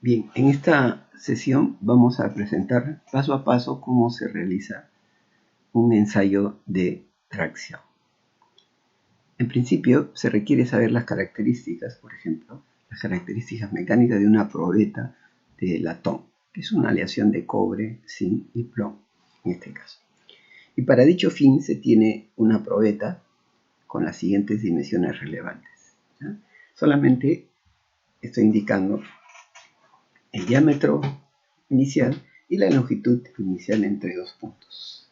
Bien, en esta sesión vamos a presentar paso a paso cómo se realiza un ensayo de tracción. En principio, se requiere saber las características, por ejemplo, las características mecánicas de una probeta de latón, que es una aleación de cobre, zinc y plomo, en este caso. Y para dicho fin se tiene una probeta con las siguientes dimensiones relevantes. ¿Ya? Solamente estoy indicando el diámetro inicial y la longitud inicial entre dos puntos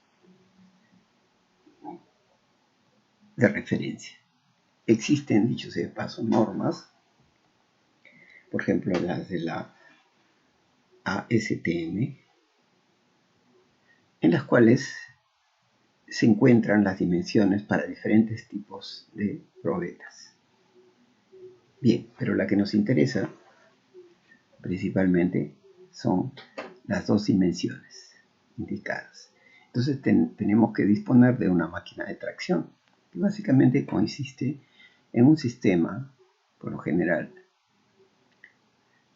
de referencia. Existen, dicho sea de paso, normas, por ejemplo las de la ASTM, en las cuales se encuentran las dimensiones para diferentes tipos de probetas. Bien, pero la que nos interesa principalmente son las dos dimensiones indicadas. Entonces tenemos que disponer de una máquina de tracción, que básicamente consiste en un sistema, por lo general,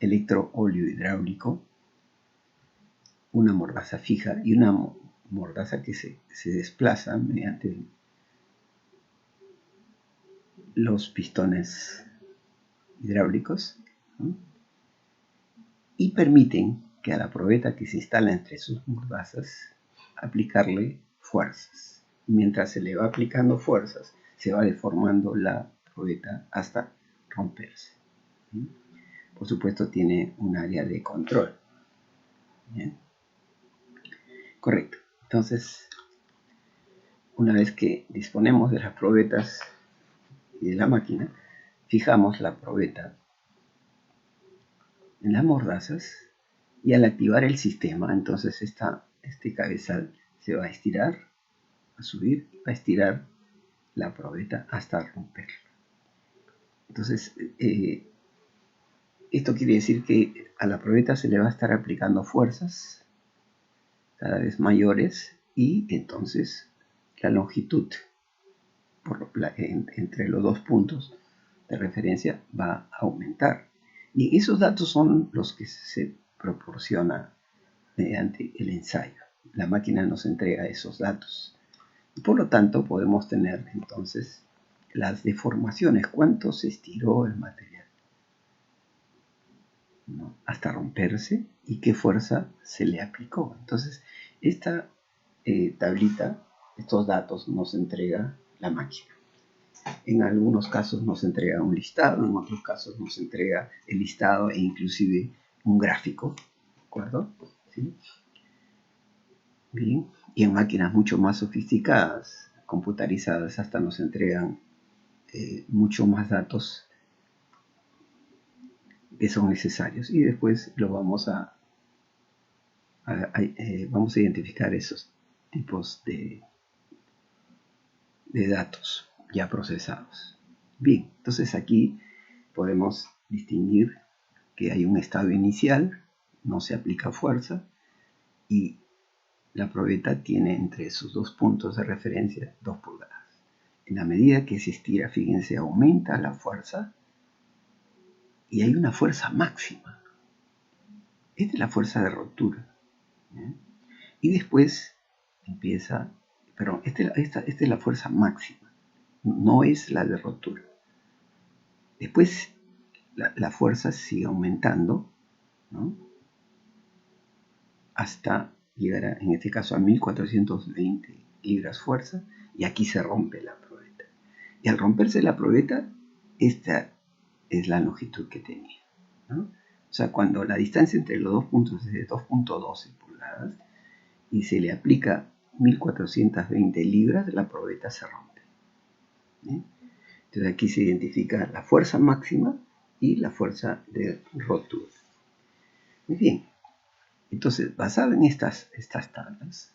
electro-óleo-hidráulico, una mordaza fija y una mordaza que se desplaza mediante los pistones hidráulicos, ¿no? Y permiten que a la probeta que se instala entre sus mordazas aplicarle fuerzas. Mientras se le va aplicando fuerzas, se va deformando la probeta hasta romperse. Por supuesto, tiene un área de control. ¿Bien? Correcto. Entonces, una vez que disponemos de las probetas y de la máquina, fijamos la probeta en las mordazas y al activar el sistema, entonces este cabezal se va a estirar, a subir, va a estirar la probeta hasta romperla. Entonces, esto quiere decir que a la probeta se le va a estar aplicando fuerzas cada vez mayores y entonces la longitud entre los dos puntos de referencia va a aumentar. Y esos datos son los que se proporciona mediante el ensayo. La máquina nos entrega esos datos. Y por lo tanto, podemos tener entonces las deformaciones, cuánto se estiró el material, ¿no? Hasta romperse y qué fuerza se le aplicó. Entonces, esta tablita, estos datos nos entrega la máquina. En algunos casos nos entrega un listado, en otros casos nos entrega el listado e inclusive un gráfico, ¿de acuerdo? ¿Sí? Bien, y en máquinas mucho más sofisticadas, computarizadas, hasta nos entregan mucho más datos que son necesarios y después lo vamos a identificar esos tipos de datos ya procesados. Bien, entonces aquí podemos distinguir que hay un estado inicial, no se aplica fuerza y la probeta tiene entre sus dos puntos de referencia 2 pulgadas. En la medida que se estira, fíjense, aumenta la fuerza y hay una fuerza máxima. Esta es la fuerza de rotura. Y después empieza, perdón, esta es la fuerza máxima, no es la de rotura. Después la fuerza sigue aumentando, ¿no? Hasta llegar en este caso a 1420 libras fuerza, y aquí se rompe la probeta. Y al romperse la probeta, esta es la longitud que tenía, ¿no? O sea, cuando la distancia entre los dos puntos es de 2.12 pulgadas y se le aplica 1420 libras, la probeta se rompe. ¿Sí? Entonces aquí se identifica la fuerza máxima y la fuerza de rotura. Muy bien. Entonces, basado en estas tablas,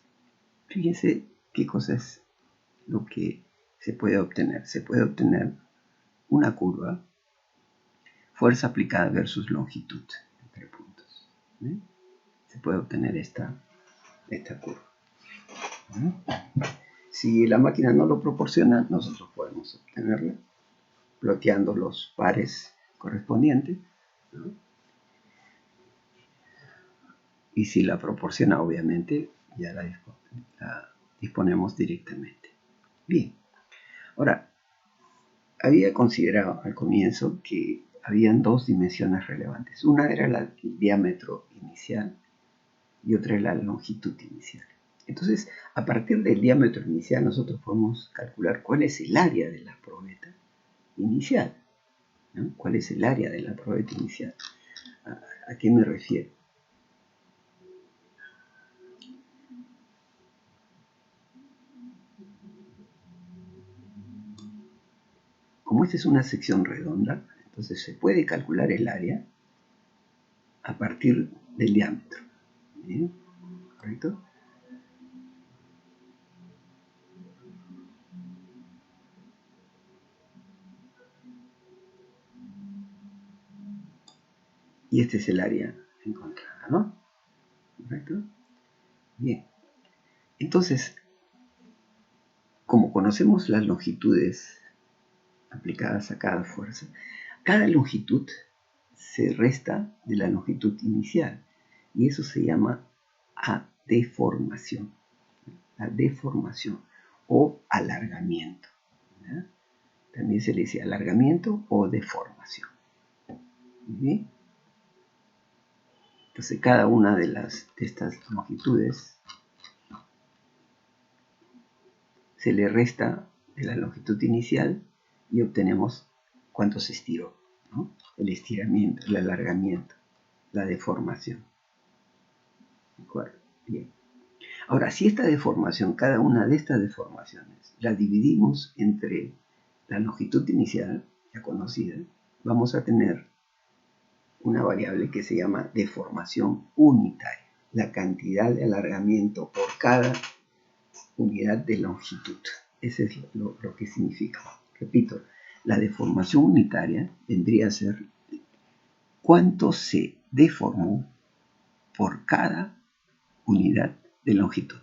fíjense qué cosa es lo que se puede obtener. Se puede obtener una curva, fuerza aplicada versus longitud entre puntos. ¿Sí? Se puede obtener esta curva. Si la máquina no lo proporciona, nosotros podemos obtenerla ploteando los pares correspondientes, ¿no? Y si la proporciona, obviamente, ya la disponemos directamente. Bien. Ahora, había considerado al comienzo que habían dos dimensiones relevantes. Una era el diámetro inicial y otra es la longitud inicial. Entonces, a partir del diámetro inicial, nosotros podemos calcular cuál es el área de la probeta inicial, ¿no? ¿Cuál es el área de la probeta inicial? ¿A qué me refiero? Como esta es una sección redonda, entonces se puede calcular el área a partir del diámetro. ¿Bien? ¿Correcto? Y este es el área encontrada, ¿no? ¿Correcto? Bien. Entonces, como conocemos las longitudes aplicadas a cada longitud se resta de la longitud inicial y eso se llama deformación. La deformación o alargamiento. ¿Ya? También se le dice alargamiento o deformación. ¿Bien? Entonces cada una de estas longitudes se le resta de la longitud inicial y obtenemos cuánto se estiró, ¿no? El estiramiento, el alargamiento, la deformación. ¿De acuerdo? Bien. Ahora, si esta deformación, cada una de estas deformaciones, la dividimos entre la longitud inicial, ya conocida, vamos a tener una variable que se llama deformación unitaria, la cantidad de alargamiento por cada unidad de longitud. Ese es lo que significa. Repito, la deformación unitaria vendría a ser cuánto se deformó por cada unidad de longitud.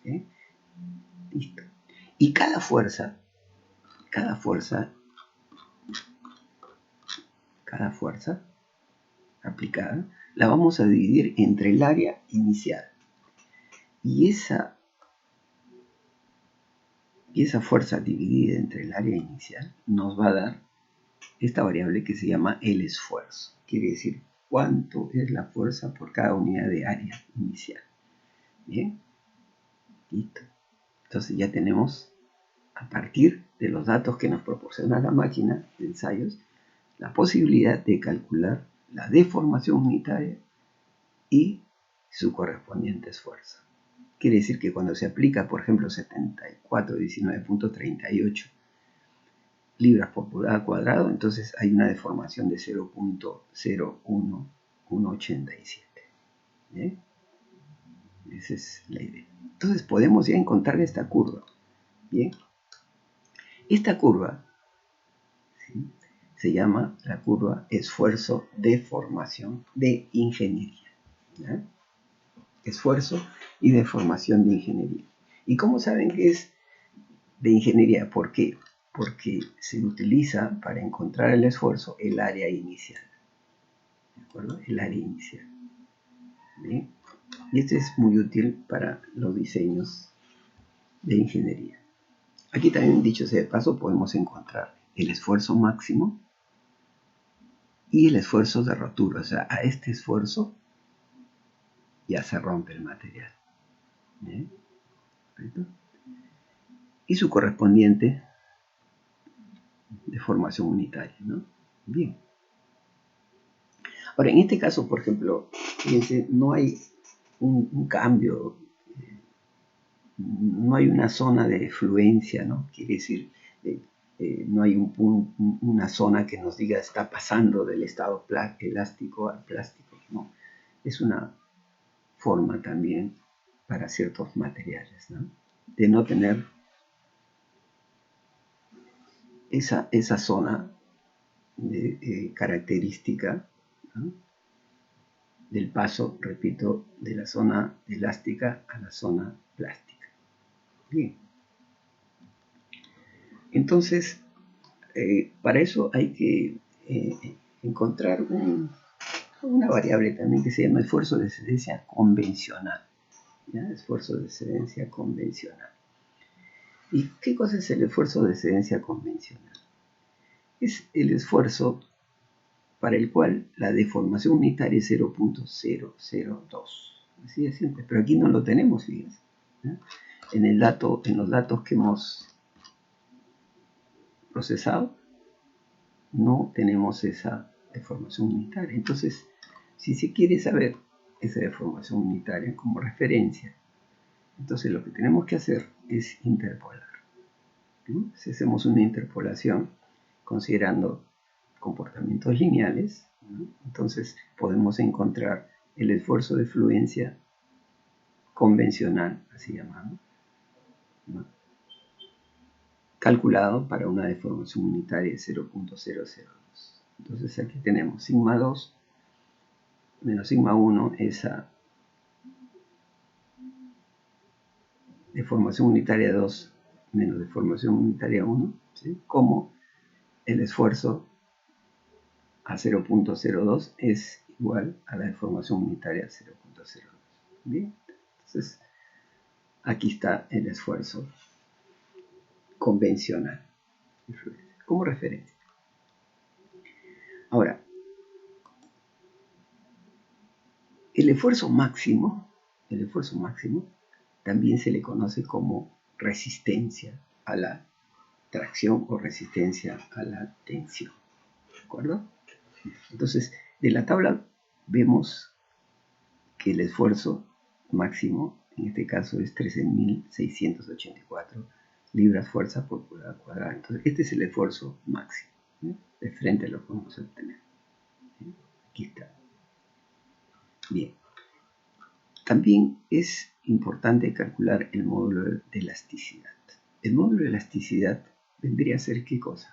¿Okay? Listo. Y cada fuerza aplicada la vamos a dividir entre el área inicial. Y esa fuerza dividida entre el área inicial nos va a dar esta variable que se llama el esfuerzo. Quiere decir cuánto es la fuerza por cada unidad de área inicial. Bien, listo. Entonces ya tenemos, a partir de los datos que nos proporciona la máquina de ensayos, la posibilidad de calcular la deformación unitaria y su correspondiente esfuerzo. Quiere decir que cuando se aplica, por ejemplo, 7419.38 libras por pulgada cuadrado, entonces hay una deformación de 0.01187. ¿Bien? Esa es la idea. Entonces podemos ya encontrar esta curva. Bien. Esta curva, ¿sí?, se llama la curva esfuerzo-deformación de ingeniería. ¿Ya? Esfuerzo y deformación de ingeniería. ¿Y cómo saben que es de ingeniería? ¿Por qué? Porque se utiliza para encontrar el esfuerzo el área inicial. ¿De acuerdo? El área inicial. ¿Bien? Y esto es muy útil para los diseños de ingeniería. Aquí también, dicho sea de paso, podemos encontrar el esfuerzo máximo y el esfuerzo de rotura. O sea, a este esfuerzo ya se rompe el material. ¿Bien? ¿Perfecto? Y su correspondiente deformación unitaria, ¿no? Bien. Ahora, en este caso, por ejemplo, fíjense, no hay un cambio, no hay una zona de fluencia, ¿no? Quiere decir, no hay una zona que nos diga está pasando del estado elástico al plástico, no. Es una forma también para ciertos materiales, ¿no? De no tener esa zona característica, ¿no?, del paso, repito, de la zona elástica a la zona plástica. Bien. Entonces, para eso hay que encontrar una variable también que se llama esfuerzo de excedencia convencional. ¿Ya? Esfuerzo de excedencia convencional. ¿Y qué cosa es el esfuerzo de excedencia convencional? Es el esfuerzo para el cual la deformación unitaria es 0.002. Así de simple, pero aquí no lo tenemos, fíjense. ¿Ya? En los datos que hemos procesado, no tenemos esa deformación unitaria. Entonces, si se quiere saber esa deformación unitaria como referencia, entonces lo que tenemos que hacer es interpolar. ¿No? Si hacemos una interpolación considerando comportamientos lineales, ¿no? Entonces podemos encontrar el esfuerzo de fluencia convencional, así llamado, ¿no? Calculado para una deformación unitaria de 0.002. Entonces aquí tenemos sigma 2 menos sigma 1, esa deformación unitaria 2 menos deformación unitaria 1, ¿sí? Como el esfuerzo a 0.02 es igual a la deformación unitaria 0.02. Bien, entonces aquí está el esfuerzo convencional como referencia. Ahora, el esfuerzo máximo también se le conoce como resistencia a la tracción o resistencia a la tensión. ¿De acuerdo? Entonces, de la tabla vemos que el esfuerzo máximo, en este caso, es 13.684 libras fuerza por pulgada cuadrada. Entonces, este es el esfuerzo máximo. De frente lo podemos obtener. Aquí está. Bien. También es importante calcular el módulo de elasticidad. El módulo de elasticidad vendría a ser ¿qué cosa?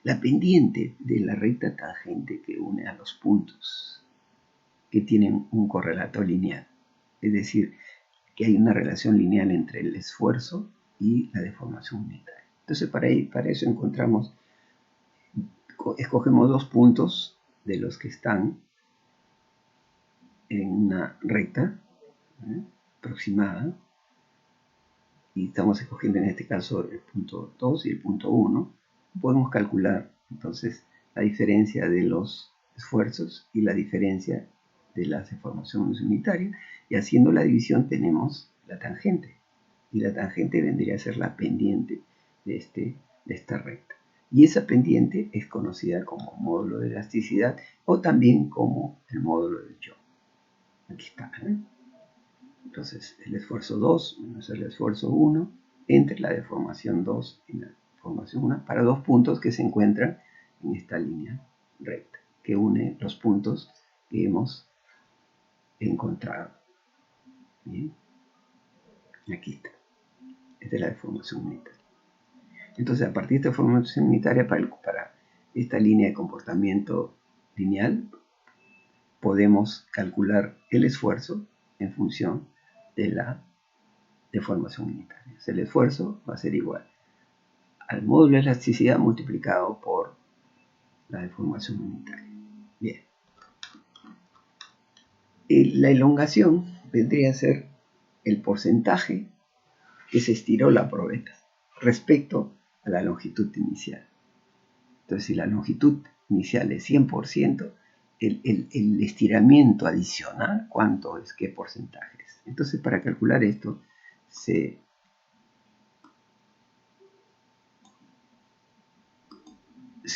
La pendiente de la recta tangente que une a los puntos que tienen un correlato lineal. Es decir, que hay una relación lineal entre el esfuerzo y la deformación unitaria. Entonces, para eso escogemos dos puntos de los que están en una recta aproximada, y estamos escogiendo en este caso el punto 2 y el punto 1. Podemos calcular entonces la diferencia de los esfuerzos y la diferencia de las deformaciones unitarias, y haciendo la división tenemos la tangente, y la tangente vendría a ser la pendiente de esta recta, y esa pendiente es conocida como módulo de elasticidad o también como el módulo del Young. Aquí está, ¿eh? Entonces el esfuerzo 2 menos el esfuerzo 1 entre la deformación 2 y la deformación 1 para dos puntos que se encuentran en esta línea recta que une los puntos que hemos encontrado. Bien. Aquí está. Esta es la deformación unitaria. Entonces, a partir de esta deformación unitaria para esta línea de comportamiento lineal, podemos calcular el esfuerzo en función de la deformación unitaria. O sea, el esfuerzo va a ser igual al módulo de elasticidad multiplicado por la deformación unitaria. Bien. La elongación vendría a ser el porcentaje que se estiró la probeta respecto a la longitud inicial. Entonces, si la longitud inicial es 100%, el estiramiento adicional, ¿cuánto es? ¿Qué porcentaje es? Entonces, para calcular esto, se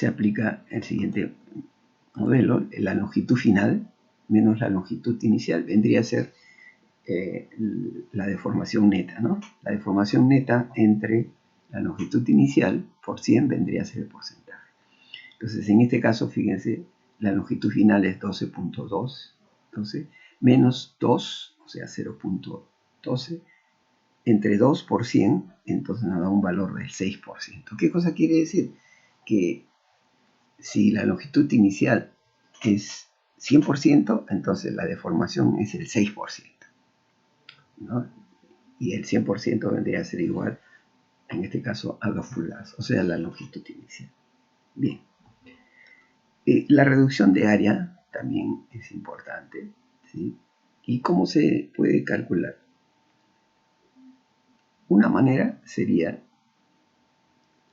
aplica el siguiente modelo. La longitud final menos la longitud inicial vendría a ser la deformación neta, ¿no? La deformación neta entre la longitud inicial por 100 vendría a ser el porcentaje. Entonces, en este caso, fíjense, la longitud final es 12.2, entonces, menos 2, o sea, 0.12, entre 2 por 100, entonces nos da un valor del 6%. ¿Qué cosa quiere decir? Que si la longitud inicial es 100%, entonces la deformación es el 6%, ¿no? Y el 100% vendría a ser igual, en este caso, a 2 pulgadas, o sea, la longitud inicial. Bien. La reducción de área también es importante, ¿sí? ¿Y cómo se puede calcular? Una manera sería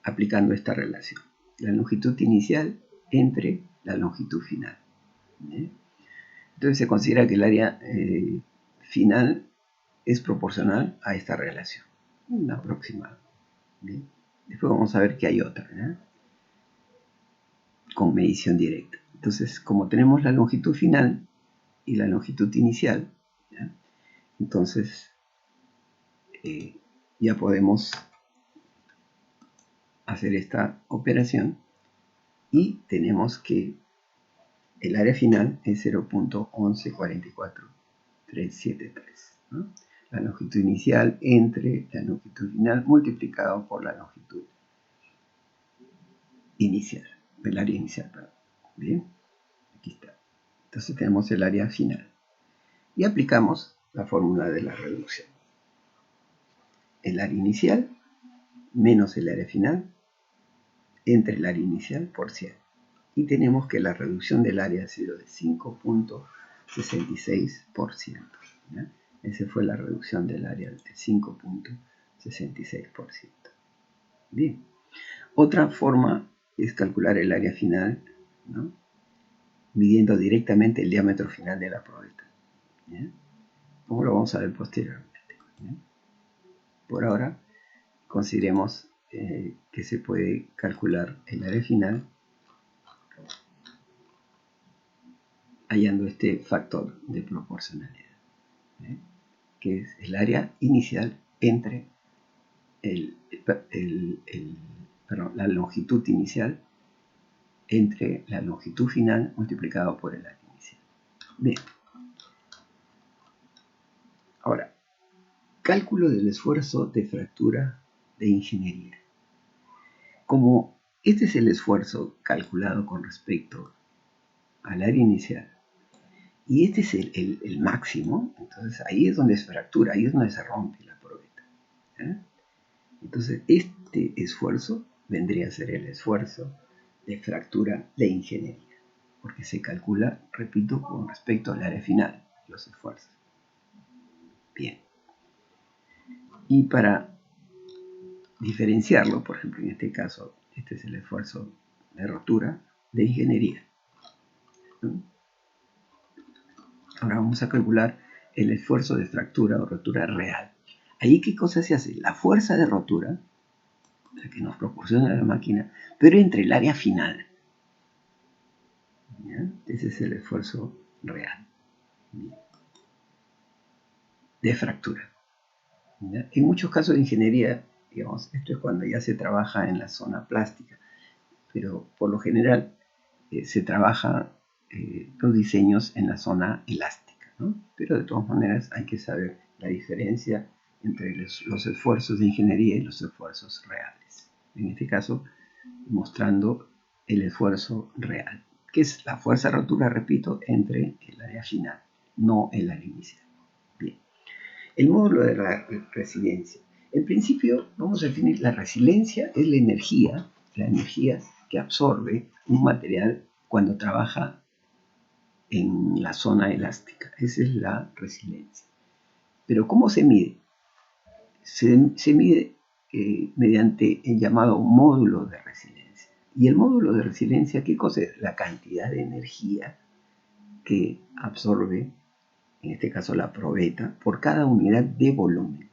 aplicando esta relación, la longitud inicial entre la longitud final. ¿Bien? Entonces se considera que el área final es proporcional a esta relación, un aproximado. ¿Bien? Después vamos a ver que hay otra, ¿no? Con medición directa. Entonces, como tenemos la longitud final y la longitud inicial, ¿ya? Entonces ya podemos hacer esta operación y tenemos que el área final es 0.1144373, ¿no? La longitud inicial entre la longitud final multiplicado por la longitud inicial, el área inicial, perdón. Bien, aquí está. Entonces tenemos el área final y aplicamos la fórmula de la reducción. El área inicial menos el área final entre el área inicial por 100. Y tenemos que la reducción del área ha sido de 5.66%. Esa fue la reducción del área de 5.66%. Bien. Otra forma es calcular el área final, ¿no? Midiendo directamente el diámetro final de la probeta. ¿Bien? Como lo vamos a ver posteriormente. ¿Bien? Por ahora, consideremos que se puede calcular el área final hallando este factor de proporcionalidad, que es el área inicial entre la longitud inicial entre la longitud final multiplicado por el área inicial. Bien. Ahora, cálculo del esfuerzo de fractura de ingeniería. Como este es el esfuerzo calculado con respecto al área inicial y este es el máximo, entonces ahí es donde se fractura, ahí es donde se rompe la probeta. Entonces este esfuerzo vendría a ser el esfuerzo de fractura de ingeniería, porque se calcula, repito, con respecto al área final, los esfuerzos. Bien. Y para diferenciarlo, por ejemplo, en este caso, este es el esfuerzo de rotura de ingeniería. Ahora vamos a calcular el esfuerzo de fractura o rotura real. Ahí, ¿qué cosa se hace? La fuerza de rotura, la que nos proporciona la máquina, pero entre el área final. ¿Ya? Ese es el esfuerzo real. Bien. De fractura. ¿Ya? En muchos casos de ingeniería, digamos, esto es cuando ya se trabaja en la zona plástica, pero por lo general se trabaja los diseños en la zona elástica, ¿no? Pero de todas maneras hay que saber la diferencia entre los esfuerzos de ingeniería y los esfuerzos reales. En este caso, mostrando el esfuerzo real, que es la fuerza de rotura, repito, entre el área final, no el área inicial. Bien. El módulo de la resiliencia. En principio, vamos a definir la resiliencia, es la energía que absorbe un material cuando trabaja en la zona elástica. Esa es la resiliencia. Pero ¿cómo se mide? Se mide mediante el llamado módulo de resiliencia. Y el módulo de resiliencia, ¿qué cosa es? La cantidad de energía que absorbe, en este caso la probeta, por cada unidad de volumen.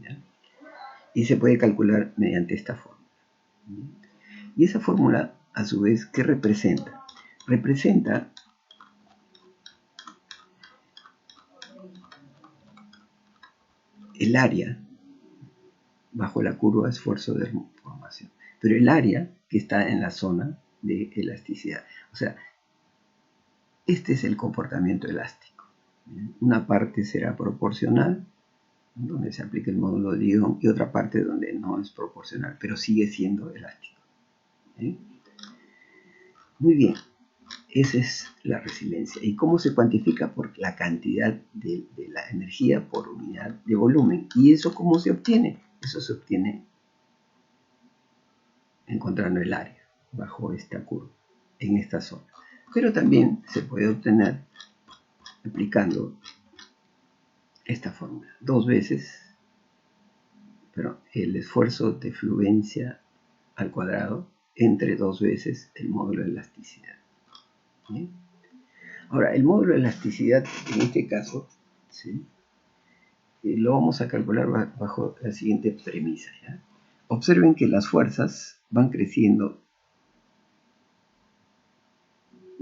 ¿Ya? Y se puede calcular mediante esta fórmula. Y esa fórmula, a su vez, ¿qué representa? Representa el área bajo la curva de esfuerzo de formación, pero el área que está en la zona de elasticidad. O sea, este es el comportamiento elástico. Una parte será proporcional, donde se aplica el módulo de Dion, y otra parte donde no es proporcional, pero sigue siendo elástico. Muy bien, esa es la resiliencia. ¿Y cómo se cuantifica? Por la cantidad de la energía por unidad de volumen. ¿Y eso cómo se obtiene? Eso se obtiene encontrando el área bajo esta curva, en esta zona. Pero también se puede obtener aplicando esta fórmula. 2 veces el esfuerzo de fluencia al cuadrado entre 2 veces el módulo de elasticidad. ¿Bien? Ahora, el módulo de elasticidad en este caso, ¿sí?, lo vamos a calcular bajo la siguiente premisa, ¿ya? Observen que las fuerzas van creciendo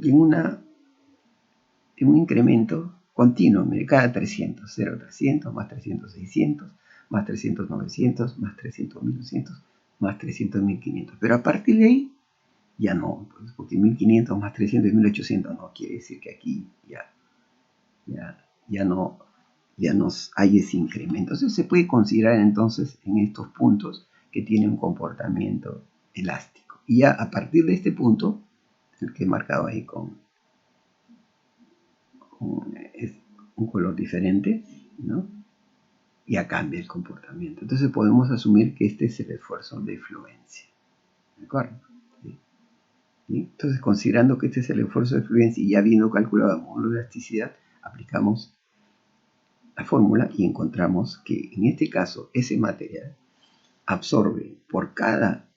en un incremento continuo, cada 300, 0, 300, más 300, 600, más 300, 900, más 300, 1200, más 300, 1500. Pero a partir de ahí, ya no, pues, porque 1500 más 300 y 1800 no quiere decir que aquí ya no hay ese incremento. Entonces se puede considerar entonces en estos puntos que tiene un comportamiento elástico. Y ya a partir de este punto, el que he marcado ahí con un color diferente, ¿no?, ya cambia el comportamiento. Entonces podemos asumir que este es el esfuerzo de fluencia. ¿De acuerdo? ¿Sí? Entonces, considerando que este es el esfuerzo de fluencia y ya habiendo calculado el módulo de elasticidad, aplicamos la fórmula y encontramos que en este caso ese material absorbe por cada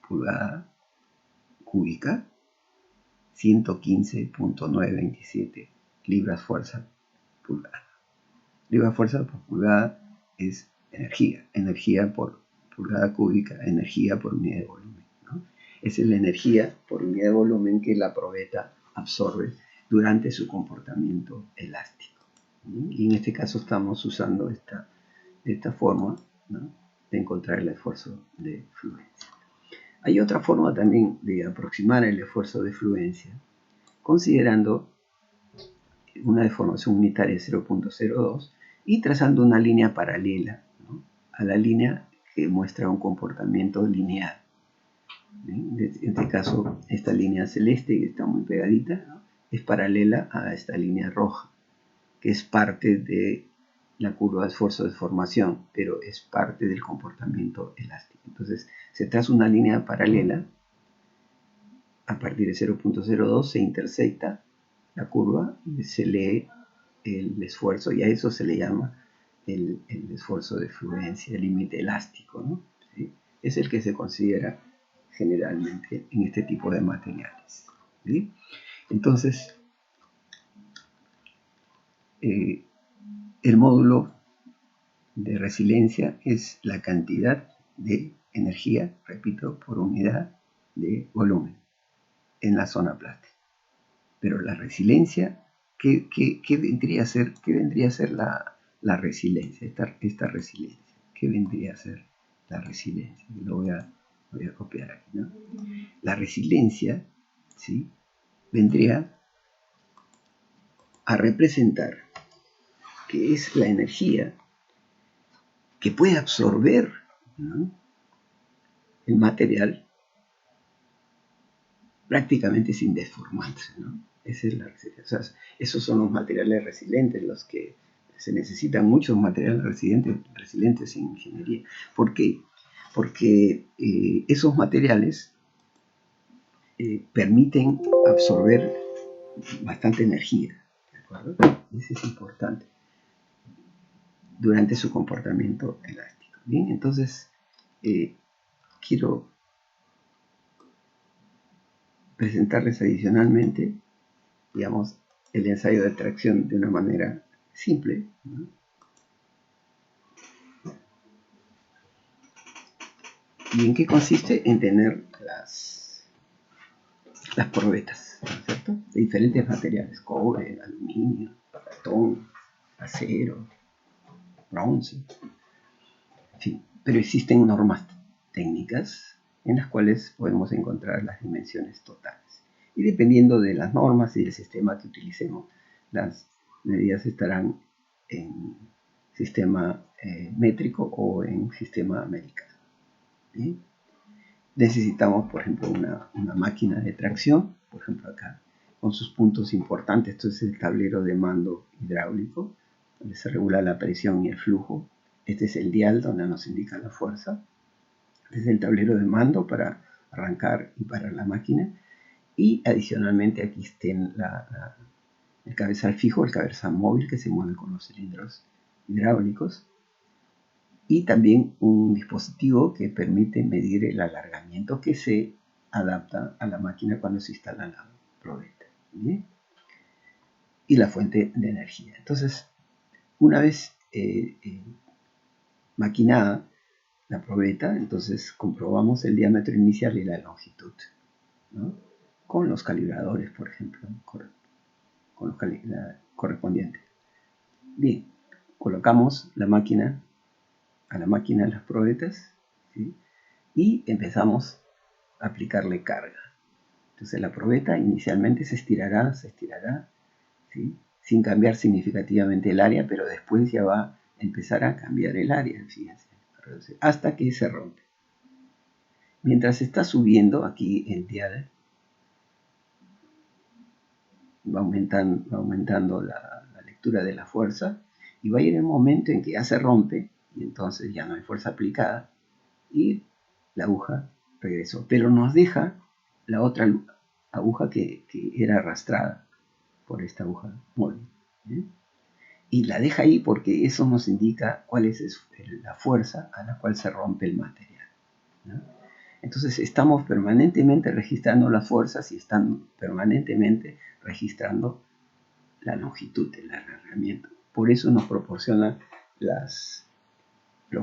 pulgada cúbica 115.927 libras fuerza pulgada. Libras fuerza por pulgada es energía. Energía por pulgada cúbica, energía por unidad de volumen, ¿no? Esa es la energía por unidad de volumen que la probeta absorbe durante su comportamiento elástico. Y en este caso estamos usando esta forma, ¿no?, de encontrar el esfuerzo de fluencia. Hay otra forma también de aproximar el esfuerzo de fluencia, considerando una deformación unitaria de 0.02 y trazando una línea paralela, ¿no?, a la línea que muestra un comportamiento lineal. En este caso, esta línea celeste, que está muy pegadita, ¿no?, es paralela a esta línea roja, que es parte de la curva de esfuerzo de formación, pero es parte del comportamiento elástico. Entonces, se traza una línea paralela, a partir de 0.02 se intersecta la curva y se lee el esfuerzo, y a eso se le llama el esfuerzo de fluencia, el límite elástico, ¿no? ¿Sí? Es el que se considera generalmente en este tipo de materiales. ¿Sí? Entonces, el módulo de resiliencia es la cantidad de energía, repito, por unidad de volumen en la zona plástica. Pero la resiliencia, ¿qué vendría a ser? ¿Qué vendría a ser la resiliencia? Esta resiliencia. ¿Qué vendría a ser la resiliencia? Lo voy a copiar aquí, ¿no? La resiliencia, ¿sí?, vendría a representar que es la energía que puede absorber, ¿no?, el material prácticamente sin deformarse, ¿no? Esa es la resiliencia. O sea, esos son los materiales resilientes, los que se necesitan muchos materiales resilientes en ingeniería. ¿Por qué? Porque esos materiales permiten absorber bastante energía, ¿de acuerdo? Eso es importante durante su comportamiento elástico. Bien, entonces quiero presentarles adicionalmente, digamos, el ensayo de tracción de una manera simple, ¿no? ¿Y en qué consiste? En tener las probetas, ¿cierto?, de diferentes materiales: cobre, aluminio, latón, acero, bronce, en fin. Pero existen normas técnicas en las cuales podemos encontrar las dimensiones totales. Y dependiendo de las normas y del sistema que utilicemos, las medidas estarán en sistema métrico o en sistema americano. ¿Sí? Necesitamos, por ejemplo, una máquina de tracción, por ejemplo acá, con sus puntos importantes. Esto es el tablero de mando hidráulico, donde se regula la presión y el flujo. Este es el dial, donde nos indica la fuerza. Este es el tablero de mando para arrancar y parar la máquina. Y adicionalmente aquí estén el cabezal fijo, el cabezal móvil que se mueve con los cilindros hidráulicos, y también un dispositivo que permite medir el alargamiento que se adapta a la máquina cuando se instala la probeta. ¿Bien? Y la fuente de energía. Entonces, una vez maquinada la probeta, entonces comprobamos el diámetro inicial y la longitud, ¿no? Con los calibradores, por ejemplo, con los correspondientes. Bien, colocamos a la máquina las probetas, ¿sí? Y empezamos a aplicarle carga. Entonces la probeta inicialmente se estirará, ¿sí? Sin cambiar significativamente el área, pero después ya va a empezar a cambiar el área, fíjense, hasta que se rompe. Mientras está subiendo aquí el dial, va aumentando la lectura de la fuerza, y va a ir el momento en que ya se rompe, y entonces ya no hay fuerza aplicada, y la aguja regresó. Pero nos deja la otra aguja que era arrastrada por esta aguja móvil, ¿eh? Y la deja ahí porque eso nos indica cuál es la fuerza a la cual se rompe el material, ¿no? Entonces estamos permanentemente registrando las fuerzas y están permanentemente registrando la longitud del alargamiento. Por eso nos proporciona los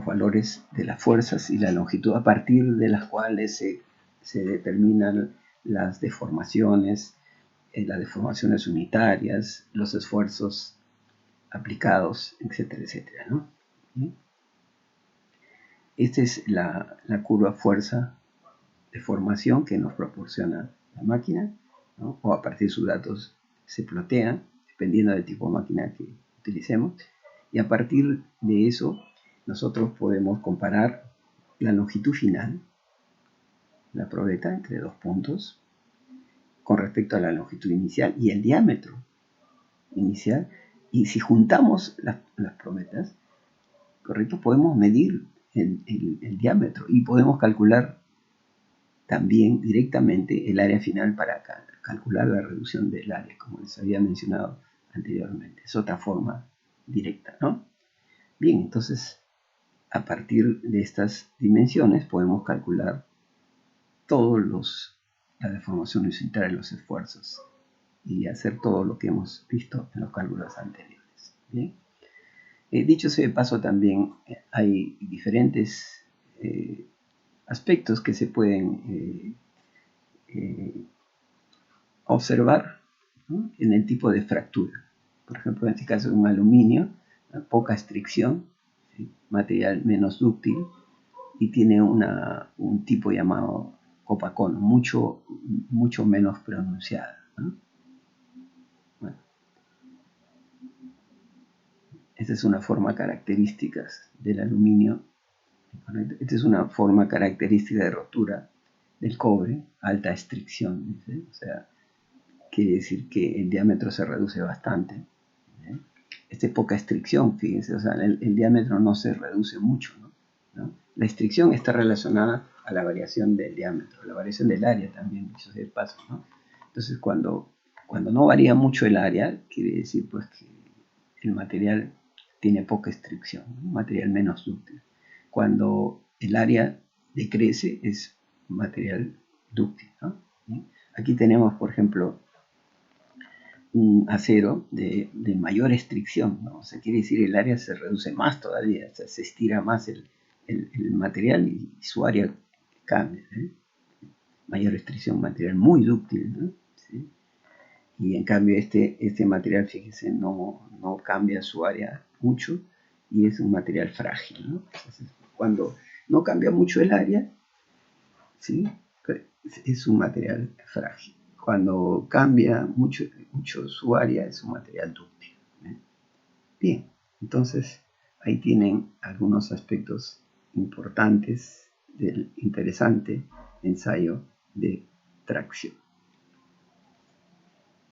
valores de las fuerzas y la longitud a partir de las cuales se determinan las deformaciones unitarias, los esfuerzos aplicados, etcétera, etcétera, ¿no? Esta es la curva fuerza de formación que nos proporciona la máquina, ¿no? O a partir de sus datos se plotean, dependiendo del tipo de máquina que utilicemos, y a partir de eso nosotros podemos comparar la longitud final, la probeta entre dos puntos, con respecto a la longitud inicial y el diámetro inicial, y si juntamos las probetas, ¿correcto? Podemos medir el diámetro y podemos calcular también directamente el área final para calcular la reducción del área, como les había mencionado anteriormente. Es otra forma directa, ¿no? Bien, entonces a partir de estas dimensiones podemos calcular todas las deformaciones unitarias, los esfuerzos, y hacer todo lo que hemos visto en los cálculos anteriores. Bien. Dicho sea de paso, también hay diferentes aspectos que se pueden observar, ¿no? En el tipo de fractura. Por ejemplo, en este caso un aluminio, poca estricción, ¿sí? Material menos dúctil, y tiene un tipo llamado copa cono, mucho menos pronunciada, ¿no? Bueno, esta es una forma característica del aluminio. Esta es una forma característica de rotura del cobre, alta estricción, ¿sí? O sea, quiere decir que el diámetro se reduce bastante. Esta es poca estricción, fíjense, o sea, el diámetro no se reduce mucho, ¿no? La estricción está relacionada a la variación del diámetro, la variación del área también, dicho sea de paso, ¿no? Entonces, cuando no varía mucho el área, quiere decir pues que el material tiene poca estricción, ¿no? Material menos dúctil. Cuando el área decrece, es material dúctil, ¿no? Aquí tenemos, por ejemplo, un acero de mayor estricción, ¿no? O sea, quiere decir el área se reduce más todavía, o sea, se estira más el material y su área cambia, ¿eh? Mayor estricción, material muy dúctil, ¿no? ¿Sí? Y en cambio este material, fíjense, no cambia su área mucho y es un material frágil, ¿no? Entonces, cuando no cambia mucho el área, ¿sí? Es un material frágil. Cuando cambia mucho su área, es un material dúctil, ¿eh? Bien, entonces ahí tienen algunos aspectos importantes del interesante ensayo de tracción.